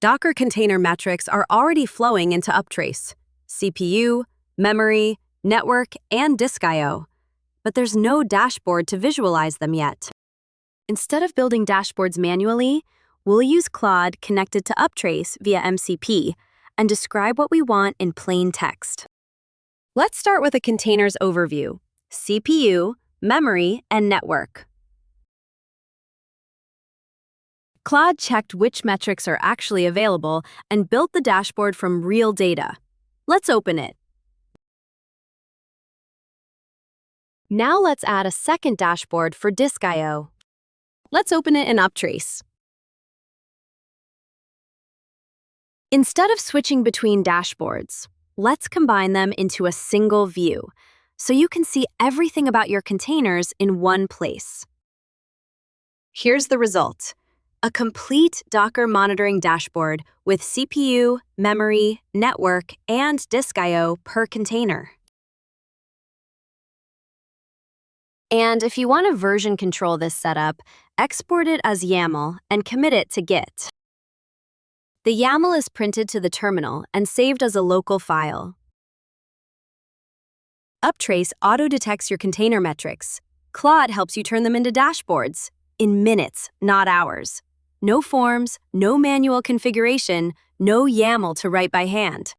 Docker container metrics are already flowing into Uptrace, CPU, memory, network, and disk I/O. But there's no dashboard to visualize them yet. Instead of building dashboards manually, we'll use Claude connected to Uptrace via MCP and describe what we want in plain text. Let's start with a container's overview: CPU, memory, and network. Claude checked which metrics are actually available and built the dashboard from real data. Let's open it. Now let's add a second dashboard for disk I/O. Let's open it in Uptrace. Instead of switching between dashboards, let's combine them into a single view so you can see everything about your containers in one place. Here's the result: a complete Docker monitoring dashboard with CPU, memory, network, and disk I/O per container. And if you want to version control this setup, export it as YAML and commit it to Git. The YAML is printed to the terminal and saved as a local file. Uptrace auto-detects your container metrics. Claude helps you turn them into dashboards in minutes, not hours. No forms, no manual configuration, no YAML to write by hand.